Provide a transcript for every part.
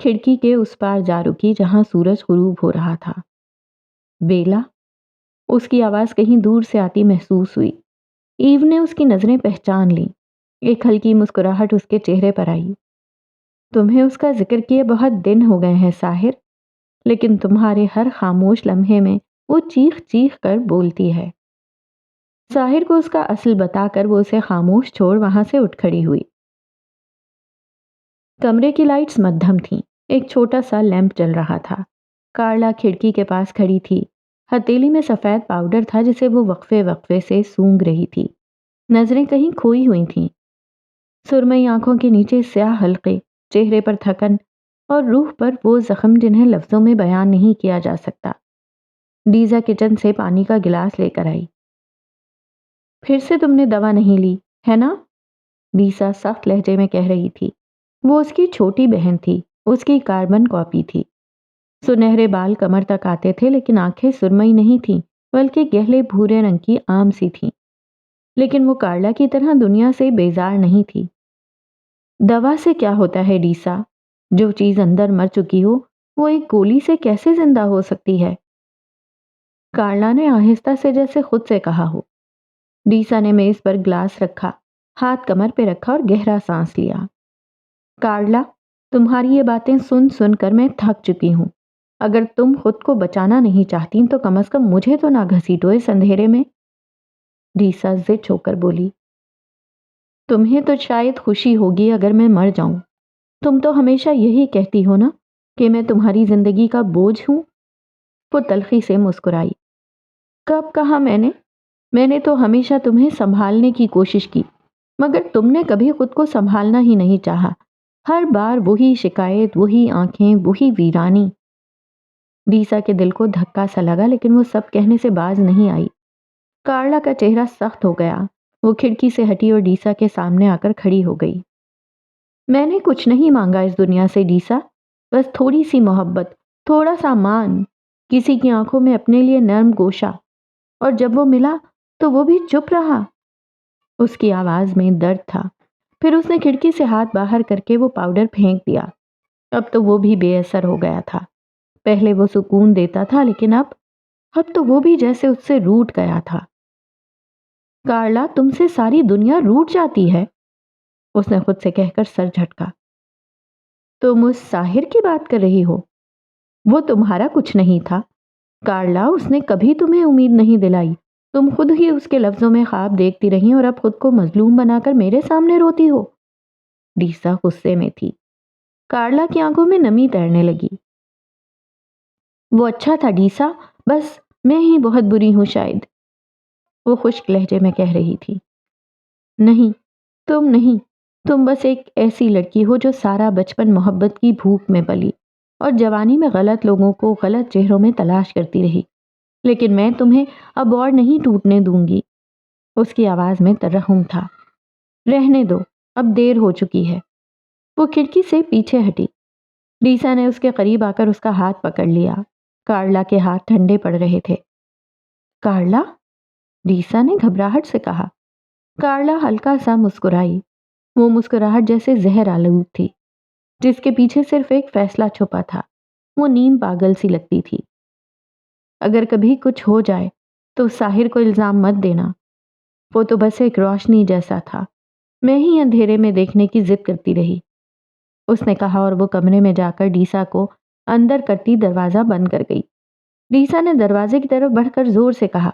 کھڑکی کے اس پار جا رکی جہاں سورج غروب ہو رہا تھا۔ بیلا، اس کی آواز کہیں دور سے آتی محسوس ہوئی۔ ایو نے اس کی نظریں پہچان لیں۔ ایک ہلکی مسکراہٹ اس کے چہرے پر آئی۔ تمہیں اس کا ذکر کیے بہت دن ہو گئے ہیں ساحر، لیکن تمہارے ہر خاموش لمحے میں وہ چیخ چیخ کر بولتی ہے۔ ساحر کو اس کا اصل بتا کر وہ اسے خاموش چھوڑ وہاں سے اٹھ کھڑی ہوئی۔ کمرے کی لائٹس مدھم تھیں۔ ایک چھوٹا سا لیمپ جل رہا تھا۔ کارلا کھڑکی کے پاس کھڑی تھی۔ ہتھیلی میں سفید پاؤڈر تھا جسے وہ وقفے وقفے سے سونگھ رہی تھی۔ نظریں کہیں کھوئی ہوئی تھیں۔ سرمئی آنکھوں کے نیچے سیاہ حلقے، چہرے پر تھکن اور روح پر وہ زخم جنہیں لفظوں میں بیان نہیں کیا جا سکتا۔ ڈیزا کچن سے پانی کا گلاس لے کر آئی۔ پھر سے تم نے دوا نہیں لی ہے نا؟ ڈیزا سخت لہجے میں کہہ رہی تھی۔ وہ اس کی چھوٹی بہن تھی، اس کی کاربن کاپی تھی۔ سنہرے بال کمر تک آتے تھے لیکن آنکھیں سرمئی نہیں تھیں بلکہ گہرے بھورے رنگ کی آم سی تھیں۔ لیکن وہ کارلا کی طرح دنیا سے بیزار نہیں تھی۔ دوا سے کیا ہوتا ہے ڈیسا؟ جو چیز اندر مر چکی ہو وہ ایک گولی سے کیسے زندہ ہو سکتی ہے؟ کارلا نے آہستہ سے جیسے خود سے کہا ہو۔ ڈیسا نے میز پر گلاس رکھا، ہاتھ کمر پہ رکھا اور گہرا سانس لیا۔ کارلا، تمہاری یہ باتیں سن سن کر میں تھک چکی ہوں۔ اگر تم خود کو بچانا نہیں چاہتی تو کم از کم مجھے تو نہ گھسیٹو اس اندھیرے میں۔ ڈیسا زچ ہو کر بولی۔ تمہیں تو شاید خوشی ہوگی اگر میں مر جاؤں۔ تم تو ہمیشہ یہی کہتی ہو نا کہ میں تمہاری زندگی کا بوجھ ہوں۔ وہ تلخی سے مسکرائی۔ کب کہا میں نے تو ہمیشہ تمہیں سنبھالنے کی کوشش کی، مگر تم نے کبھی خود کو سنبھالنا ہی نہیں چاہا۔ ہر بار وہی شکایت، وہی آنکھیں، وہی ویرانی۔ ڈیسا کے دل کو دھکا سا لگا لیکن وہ سب کہنے سے باز نہیں آئی۔ کارلا کا چہرہ سخت ہو گیا۔ وہ کھڑکی سے ہٹی اور ڈیسا کے سامنے آ کر کھڑی ہو گئی۔ میں نے کچھ نہیں مانگا اس دنیا سے ڈیسا، بس تھوڑی سی محبت، تھوڑا سا مان، کسی کی آنکھوں میں اپنے لیے نرم گوشہ، اور جب وہ ملا تو وہ بھی چپ رہا۔ اس کی آواز میں درد تھا۔ پھر اس نے کھڑکی سے ہاتھ باہر کر کے وہ پاؤڈر پھینک دیا۔ اب تو وہ بھی بے اثر ہو گیا تھا۔ پہلے وہ سکون دیتا تھا لیکن اب تو وہ بھی جیسے اس سے روٹھ گیا تھا۔ کارلا، تم سے ساری دنیا روٹھ جاتی ہے، اس نے خود سے کہہ کر سر جھٹکا۔ تم اس ساحر کی بات کر رہی ہو؟ وہ تمہارا کچھ نہیں تھا کارلا، اس نے کبھی تمہیں امید نہیں دلائی۔ تم خود ہی اس کے لفظوں میں خواب دیکھتی رہی اور اب خود کو مظلوم بنا کر میرے سامنے روتی ہو۔ ڈیسا غصے میں تھی۔ کارلا کی آنکھوں میں نمی تیرنے لگی۔ وہ اچھا تھا ڈیسا، بس میں ہی بہت بری ہوں شاید، وہ خشک لہجے میں کہہ رہی تھی۔ نہیں، تم نہیں، تم بس ایک ایسی لڑکی ہو جو سارا بچپن محبت کی بھوک میں پلی اور جوانی میں غلط لوگوں کو غلط چہروں میں تلاش کرتی رہی، لیکن میں تمہیں اب اور نہیں ٹوٹنے دوں گی۔ اس کی آواز میں ترحم تھا۔ رہنے دو، اب دیر ہو چکی ہے۔ وہ کھڑکی سے پیچھے ہٹی۔ ڈیسا نے اس کے قریب آ کر اس کا ہاتھ پکڑ لیا۔ کارلا کے ہاتھ ٹھنڈے پڑ رہے تھے۔ کارلا، ڈیسا نے گھبراہٹ سے کہا۔ کارلا ہلکا سا مسکرائی۔ وہ مسکراہٹ جیسے زہر آلود تھی، جس کے پیچھے صرف ایک فیصلہ چھپا تھا۔ وہ نیم پاگل سی لگتی تھی۔ اگر کبھی کچھ ہو جائے تو ساحر کو الزام مت دینا، وہ تو بس ایک روشنی جیسا تھا، میں ہی اندھیرے میں دیکھنے کی ضد کرتی رہی، اس نے کہا اور وہ کمرے میں جا کر ڈیسا کو اندر کرتی دروازہ بند کر گئی۔ ڈیسا نے دروازے کی طرف بڑھ کر زور سے کہا،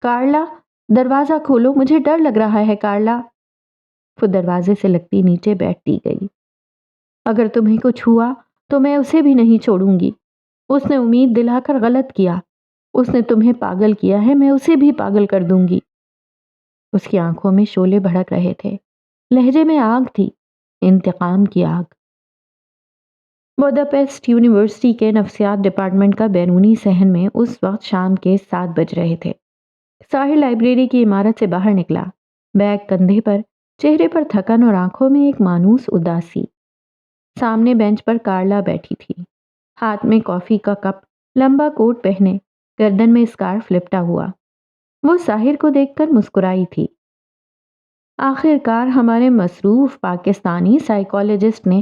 کارلا، دروازہ کھولو، مجھے ڈر لگ رہا ہے کارلا۔ وہ دروازے سے لگتی نیچے بیٹھتی گئی۔ اگر تمہیں کچھ ہوا تو میں اسے بھی نہیں چھوڑوں گی۔ اس نے امید دلا کر غلط کیا، اس نے تمہیں پاگل کیا ہے، میں اسے بھی پاگل کر دوں گی۔ اس کی آنکھوں میں شعلے بھڑک رہے تھے، لہجے میں آگ تھی، انتقام کی آگ۔ بوداپیسٹ یونیورسٹی کے نفسیات ڈپارٹمنٹ کا بیرونی صحن میں اس وقت شام کے 7 بج رہے تھے۔ ساحر لائبریری کی عمارت سے باہر نکلا، بیگ کندھے پر، چہرے پر تھکن اور آنکھوں میں ایک مانوس اداسی۔ سامنے بینچ پر کارلا بیٹھی تھی، ہاتھ میں کافی کا کپ، لمبا کوٹ پہنے، گردن میں اسکارف لپٹا ہوا۔ وہ ساحر کو دیکھ کر مسکرائی تھی۔ آخر کار ہمارے مصروف پاکستانی سائیکالوجسٹ نے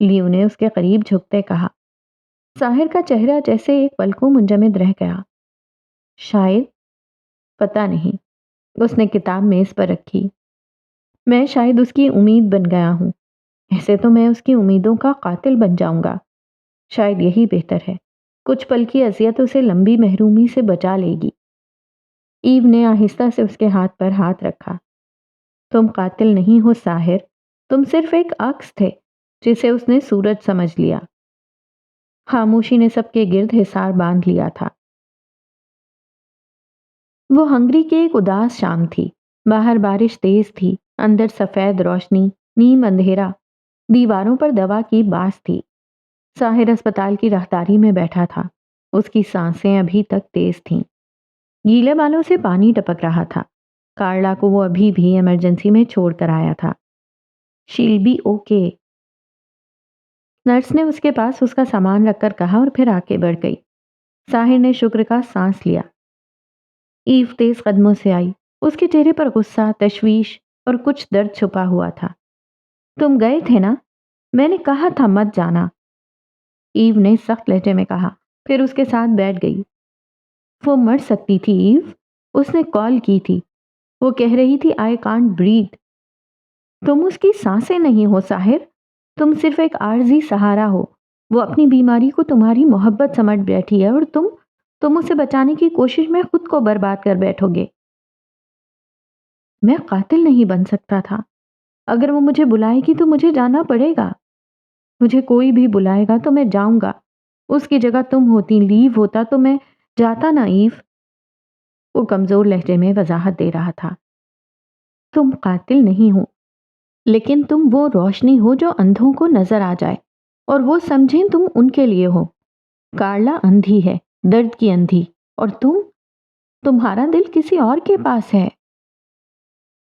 لیو نے اس کے قریب جھکتے کہا۔ ساحر کا چہرہ جیسے ایک پل کو منجمد رہ گیا۔ شاید، پتہ نہیں۔ اس نے کتاب میز پر رکھی۔ میں شاید اس کی امید بن گیا ہوں۔ ایسے تو میں اس کی امیدوں کا قاتل بن جاؤں گا۔ شاید یہی بہتر ہے۔ کچھ پل کی اذیت اسے لمبی محرومی سے بچا لے گی۔ ایو نے آہستہ سے اس کے ہاتھ پر ہاتھ رکھا۔ تم قاتل نہیں ہو ساحر، تم صرف ایک عکس تھے جسے اس نے سورج سمجھ لیا۔ خاموشی نے سب کے گرد حصار باندھ لیا تھا۔ وہ ہنگری کی ایک اداس شام تھی۔ باہر بارش تیز تھی، اندر سفید روشنی، نیم اندھیرا، دیواروں پر دوا کی باس تھی۔ ساحر اسپتال کی راہداری میں بیٹھا تھا۔ اس کی سانسیں ابھی تک تیز تھیں۔ گیلے بالوں سے پانی ٹپک رہا تھا۔ کارلا کو وہ ابھی بھی ایمرجنسی میں چھوڑ کر آیا تھا۔ شیل بی اوکے، نرس نے اس کے پاس اس کا سامان رکھ کر کہا اور پھر آگے بڑھ گئی۔ ساحر نے شکر کا سانس لیا۔ ایو تیز قدموں سے آئی۔ اس کے چہرے پر غصہ، تشویش اور کچھ درد چھپا ہوا تھا۔ تم گئے تھے نا؟ میں نے کہا تھا مت جانا، ایو نے سخت لہجے میں کہا، پھر اس کے ساتھ بیٹھ گئی۔ وہ مر سکتی تھی ایو، اس نے کال کی تھی، وہ کہہ رہی تھی آئی کانٹ بریتھ۔ تم اس کی سانسیں نہیں ہو ساحر، تم صرف ایک عارضی سہارا ہو۔ وہ اپنی بیماری کو تمہاری محبت سمجھ بیٹھی ہے اور تم اسے بچانے کی کوشش میں خود کو برباد کر بیٹھو گے۔ میں قاتل نہیں بن سکتا تھا۔ اگر وہ مجھے بلائے گی تو مجھے جانا پڑے گا۔ مجھے کوئی بھی بلائے گا تو میں جاؤں گا۔ اس کی جگہ تم ہوتی، لیو ہوتا تو میں جاتا نا ایو۔ وہ کمزور لہجے میں وضاحت دے رہا تھا۔ تم قاتل نہیں ہو، لیکن تم وہ روشنی ہو جو اندھوں کو نظر آ جائے اور وہ سمجھیں تم ان کے لیے ہو۔ کارلا اندھی ہے، درد کی اندھی، اور تمہارا دل کسی اور کے پاس ہے۔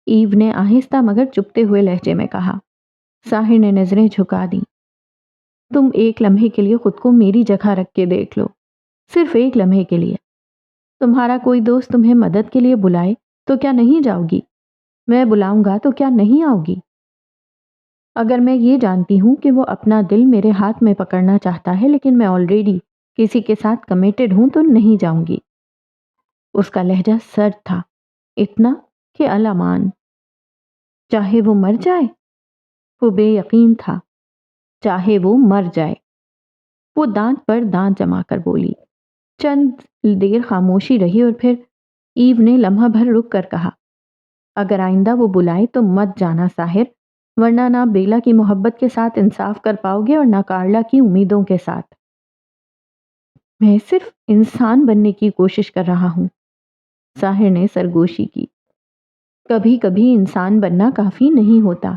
ایو نے آہستہ مگر چپتے ہوئے لہجے میں کہا۔ ساحر نے نظریں جھکا دیں۔ تم ایک لمحے کے لیے خود کو میری جگہ رکھ کے دیکھ لو، صرف ایک لمحے کے لیے۔ تمہارا کوئی دوست تمہیں مدد کے لیے بلائے تو کیا نہیں جاؤ گی؟ میں بلاؤں گا تو کیا نہیں آؤ گی؟ اگر میں یہ جانتی ہوں کہ وہ اپنا دل میرے ہاتھ میں پکڑنا چاہتا ہے لیکن میں آلریڈی کسی کے ساتھ کمیٹڈ ہوں تو نہیں جاؤں گی۔ اس کا لہجہ سرد تھا، اتنا کہ الامان۔ چاہے وہ مر جائے؟ وہ بے یقین تھا۔ چاہے وہ مر جائے۔ وہ دانت پر دانت جما کر بولی۔ چند دیر خاموشی رہی اور پھر ایو نے لمحہ بھر رک کر کہا، اگر آئندہ وہ بلائے تو مت جانا ساحر، ورنہ نہ بیلا کی محبت کے ساتھ انصاف کر پاؤ گے اور نہ کارلا کی امیدوں کے ساتھ۔ میں صرف انسان بننے کی کوشش کر رہا ہوں، ساحر نے سرگوشی کی۔ کبھی کبھی انسان بننا کافی نہیں ہوتا،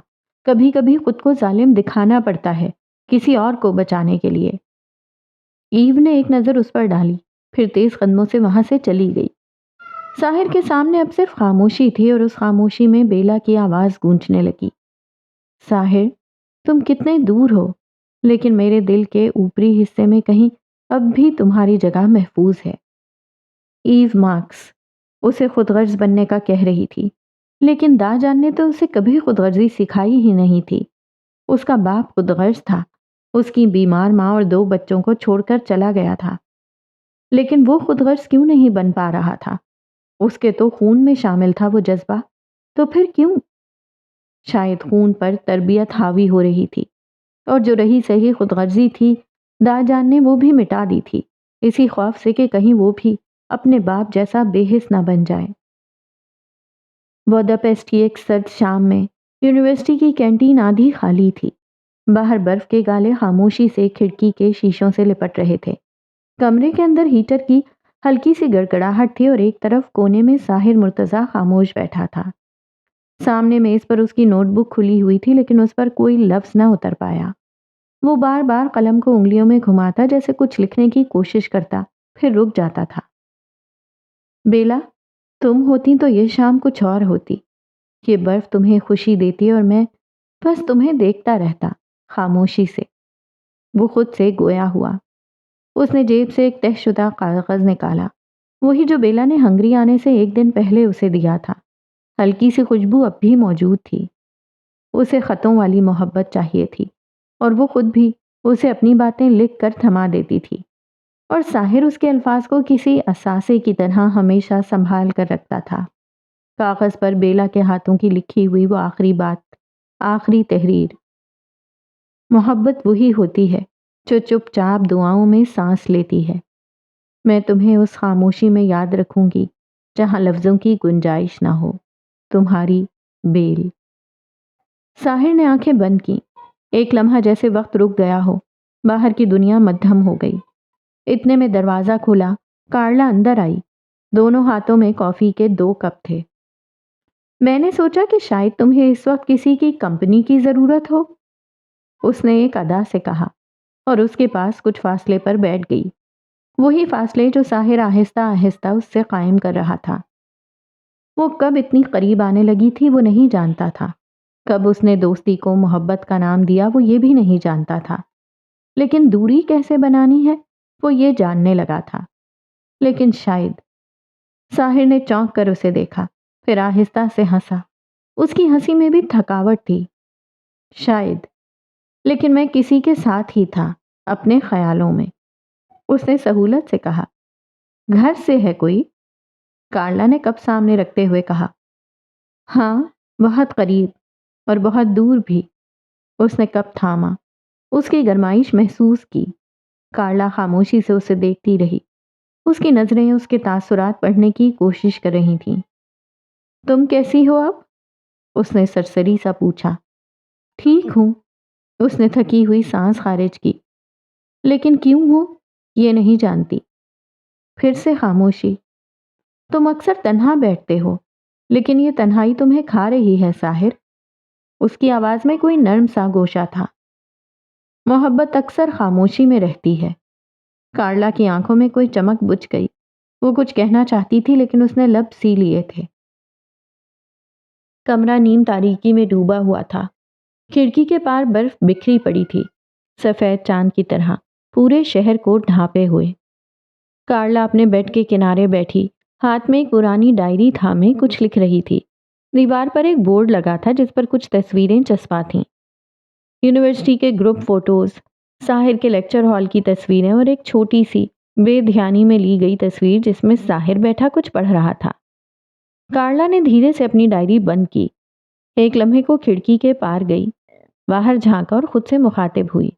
کبھی کبھی خود کو ظالم دکھانا پڑتا ہے کسی اور کو بچانے کے لیے۔ ایو نے ایک نظر اس پر ڈالی، پھر تیز قدموں سے وہاں سے چلی گئی۔ ساحر کے سامنے اب صرف خاموشی تھی اور اس خاموشی میں بیلا کی آواز گونجنے لگی۔ ساحر، تم کتنے دور ہو، لیکن میرے دل کے اوپری حصے میں کہیں اب بھی تمہاری جگہ محفوظ ہے۔ ایو مارکس اسے خود غرض بننے کا کہہ رہی تھی، لیکن داجان نے تو اسے کبھی خود غرضی سکھائی ہی نہیں تھی۔ اس کا باپ خود غرض تھا، اس کی بیمار ماں اور 2 بچوں کو چھوڑ کر چلا گیا تھا، لیکن وہ خود غرض کیوں نہیں بن پا رہا تھا؟ اس کے تو خون میں شامل تھا وہ جذبہ، تو پھر کیوں؟ شاید خون پر تربیت حاوی ہو رہی تھی، اور جو رہی سہی خود غرضی تھی داجان نے وہ بھی مٹا دی تھی، اسی خوف سے کہ کہیں وہ بھی اپنے باپ جیسا بے حس نہ بن جائے۔ بوداپیسٹ کی ایک سرد شام میں یونیورسٹی کی کینٹین آدھی خالی تھی۔ باہر برف کے گالے خاموشی سے کھڑکی کے شیشوں سے لپٹ رہے تھے۔ کمرے کے اندر ہیٹر کی ہلکی سی گڑگڑاہٹ تھی اور ایک طرف کونے میں ساحر مرتضیٰ خاموش بیٹھا تھا۔ سامنے میز پر اس کی نوٹ بک کھلی ہوئی تھی لیکن اس پر کوئی لفظ نہ اتر پایا۔ وہ بار بار قلم کو انگلیوں میں گھماتا جیسے کچھ لکھنے کی کوشش کرتا، پھر رک جاتا تھا۔ بیلا، تم ہوتی تو یہ شام کچھ اور ہوتی۔ یہ برف تمہیں خوشی دیتی اور میں بس تمہیں دیکھتا رہتا، خاموشی سے۔ وہ خود سے گویا ہوا۔ اس نے جیب سے ایک طے شدہ کاغذ نکالا، وہی جو بیلا نے ہنگری آنے سے 1 دن پہلے اسے دیا تھا۔ ہلکی سی خوشبو اب بھی موجود تھی۔ اسے خطوں والی محبت چاہیے تھی، اور وہ خود بھی اسے اپنی باتیں لکھ کر تھما دیتی تھی، اور ساحر اس کے الفاظ کو کسی اثاثے کی طرح ہمیشہ سنبھال کر رکھتا تھا۔ کاغذ پر بیلا کے ہاتھوں کی لکھی ہوئی وہ آخری بات، آخری تحریر۔ محبت وہی ہوتی ہے جو چپ چاپ دعاؤں میں سانس لیتی ہے۔ میں تمہیں اس خاموشی میں یاد رکھوں گی جہاں لفظوں کی گنجائش نہ ہو۔ تمہاری بیل۔ ساحر نے آنکھیں بند کی۔ ایک لمحہ جیسے وقت رک گیا ہو، باہر کی دنیا مدھم ہو گئی۔ اتنے میں دروازہ کھلا، کارلا اندر آئی۔ دونوں ہاتھوں میں کافی کے 2 کپ تھے۔ میں نے سوچا کہ شاید تمہیں اس وقت کسی کی کمپنی کی ضرورت ہو، اس نے ایک ادا سے کہا، اور اس کے پاس کچھ فاصلے پر بیٹھ گئی، وہی فاصلے جو ساحر آہستہ آہستہ اس سے قائم کر رہا تھا۔ وہ کب اتنی قریب آنے لگی تھی وہ نہیں جانتا تھا، کب اس نے دوستی کو محبت کا نام دیا وہ یہ بھی نہیں جانتا تھا، لیکن دوری کیسے بنانی ہے وہ یہ جاننے لگا تھا۔ لیکن شاید۔ ساحر نے چونک کر اسے دیکھا، پھر آہستہ سے ہنسا۔ اس کی ہنسی میں بھی تھکاوٹ تھی۔ شاید، لیکن میں کسی کے ساتھ ہی تھا، اپنے خیالوں میں، اس نے سہولت سے کہا۔ گھر سے ہے کوئی؟ کارلا نے کپ سامنے رکھتے ہوئے کہا۔ ہاں، بہت قریب اور بہت دور بھی۔ اس نے کپ تھاما، اس کی گرمائش محسوس کی۔ کارلا خاموشی سے اسے دیکھتی رہی۔ اس کی نظریں اس کے تاثرات پڑھنے کی کوشش کر رہی تھیں۔ تم کیسی ہو اب؟ اس نے سرسری سا پوچھا۔ ٹھیک ہوں، اس نے تھکی ہوئی سانس خارج کی۔ لیکن کیوں ہوں یہ نہیں جانتی۔ پھر سے خاموشی۔ تم اکثر تنہا بیٹھتے ہو، لیکن یہ تنہائی تمہیں کھا رہی ہے ساحر۔ اس کی آواز میں کوئی نرم سا گوشہ تھا۔ محبت اکثر خاموشی میں رہتی ہے۔ کارلا کی آنکھوں میں کوئی چمک بجھ گئی۔ وہ کچھ کہنا چاہتی تھی لیکن اس نے لب سی لیے تھے۔ کمرہ نیم تاریکی میں ڈوبا ہوا تھا۔ کھڑکی کے پار برف بکھری پڑی تھی، سفید چاند کی طرح، پورے شہر کو ڈھانپے ہوئے۔ کارلا اپنے بیڈ کے کنارے بیٹھی، ہاتھ میں ایک پرانی ڈائری تھامے کچھ لکھ رہی تھی۔ دیوار پر ایک بورڈ لگا تھا جس پر کچھ تصویریں چسپاں تھیں۔ یونیورسٹی کے گروپ فوٹوز، ساحر کے لیکچر ہال کی تصویریں اور ایک چھوٹی سی بے دھیانی میں لی گئی تصویر جس میں ساحر بیٹھا کچھ پڑھ رہا تھا۔ کارلا نے دھیرے سے اپنی ڈائری بند کی، ایک لمحے کو کھڑکی کے پار گئی، باہر جھانکا اور خود سے مخاطب ہوئی۔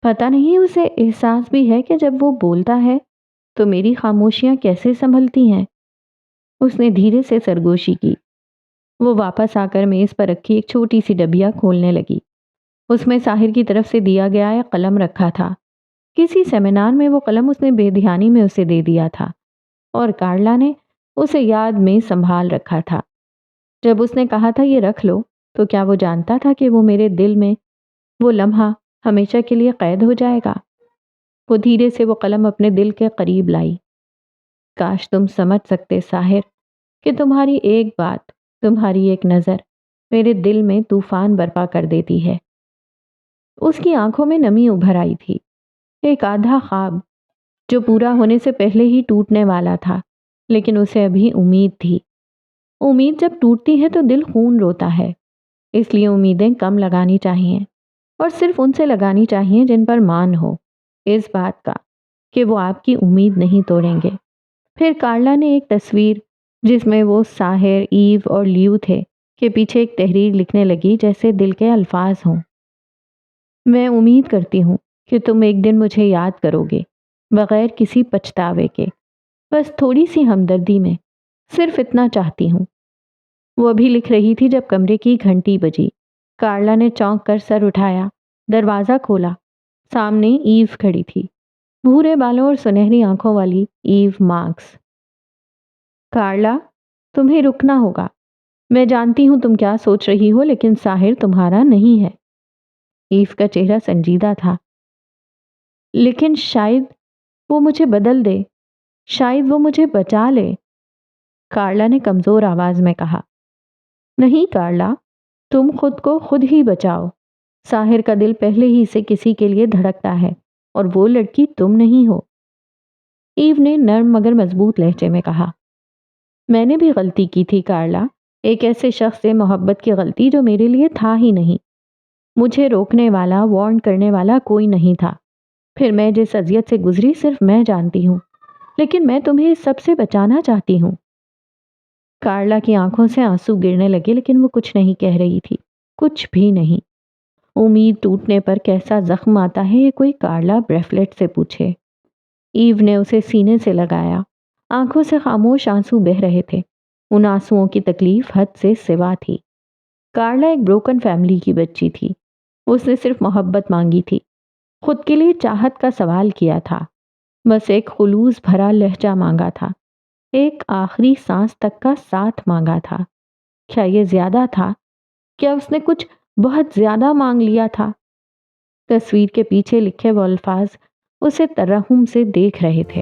پتہ نہیں اسے احساس بھی ہے کہ جب وہ بولتا ہے تو میری خاموشیاں کیسے سنبھلتی ہیں۔ اس نے دھیرے سے سرگوشی کی۔ وہ واپس آ کر میز پر رکھی ایک چھوٹی سی ڈبیا کھولنے لگی۔ اس میں ساحر کی طرف سے دیا گیا ایک قلم رکھا تھا۔ کسی سیمینار میں وہ قلم اس نے بے دھیانی میں اسے دے دیا تھا، اور کارلا نے اسے یاد میں سنبھال رکھا تھا۔ جب اس نے کہا تھا یہ رکھ لو، تو کیا وہ جانتا تھا کہ وہ میرے دل میں وہ لمحہ ہمیشہ کے لیے قید ہو جائے گا؟ وہ دھیرے سے وہ قلم اپنے دل کے قریب لائی۔ کاش تم سمجھ سکتے ساحر کہ تمہاری ایک بات، تمہاری ایک نظر میرے دل میں طوفان برپا کر دیتی ہے۔ اس کی آنکھوں میں نمی ابھر آئی تھی، ایک آدھا خواب جو پورا ہونے سے پہلے ہی ٹوٹنے والا تھا، لیکن اسے ابھی امید تھی۔ امید جب ٹوٹتی ہے تو دل خون روتا ہے، اس لیے امیدیں کم لگانی چاہیے، اور صرف ان سے لگانی چاہیے جن پر مان ہو اس بات کا کہ وہ آپ کی امید نہیں توڑیں گے۔ پھر کارلا نے ایک تصویر جس میں وہ ساحر، ایو اور لیو تھے کے پیچھے ایک تحریر لکھنے لگی جیسے دل کے الفاظ ہوں۔ میں امید کرتی ہوں کہ تم ایک دن مجھے یاد کرو گے، بغیر کسی پچھتاوے کے، بس تھوڑی سی ہمدردی میں، صرف اتنا چاہتی ہوں۔ وہ ابھی لکھ رہی تھی جب کمرے کی گھنٹی بجی۔ کارلا نے چونک کر سر اٹھایا، دروازہ کھولا۔ سامنے ایو کھڑی تھی، بھورے بالوں اور سنہری آنکھوں والی ایو مارکس۔ کارلا، تمہیں رکنا ہوگا۔ میں جانتی ہوں تم کیا سوچ رہی ہو، لیکن ساحر تمہارا نہیں ہے۔ ایو کا چہرہ سنجیدہ تھا۔ لیکن شاید وہ مجھے بدل دے، شاید وہ مجھے بچا لے، کارلا نے کمزور آواز میں کہا۔ نہیں کارلا، تم خود کو خود ہی بچاؤ۔ ساحر کا دل پہلے ہی سے کسی کے لیے دھڑکتا ہے، اور وہ لڑکی تم نہیں ہو۔ ایو نے نرم مگر مضبوط لہجے میں کہا۔ میں نے بھی غلطی کی تھی کارلا، ایک ایسے شخص سے محبت کی غلطی جو میرے لیے تھا ہی نہیں۔ مجھے روکنے والا، وارن کرنے والا کوئی نہیں تھا۔ پھر میں جس اذیت سے گزری صرف میں جانتی ہوں، لیکن میں تمہیں اس سب سے بچانا چاہتی ہوں۔ کارلا کی آنکھوں سے آنسو گرنے لگے، لیکن وہ کچھ نہیں کہہ رہی تھی، کچھ بھی نہیں۔ امید ٹوٹنے پر کیسا زخم آتا ہے، یہ کوئی کارلا بریفلٹ سے پوچھے۔ ایو نے اسے سینے سے لگایا، آنکھوں سے خاموش آنسو بہہ رہے تھے۔ ان آنسوؤں کی تکلیف حد سے سوا تھی۔ کارلا ایک بروکن فیملی کی بچی تھی۔ اس نے صرف محبت مانگی تھی، خود کے لیے چاہت کا سوال کیا تھا، بس ایک خلوص بھرا لہجہ مانگا تھا، ایک آخری سانس تک کا ساتھ مانگا تھا۔ کیا یہ زیادہ تھا؟ کیا اس نے کچھ بہت زیادہ مانگ لیا تھا؟ تصویر کے پیچھے لکھے وہ الفاظ اسے ترحم سے دیکھ رہے تھے۔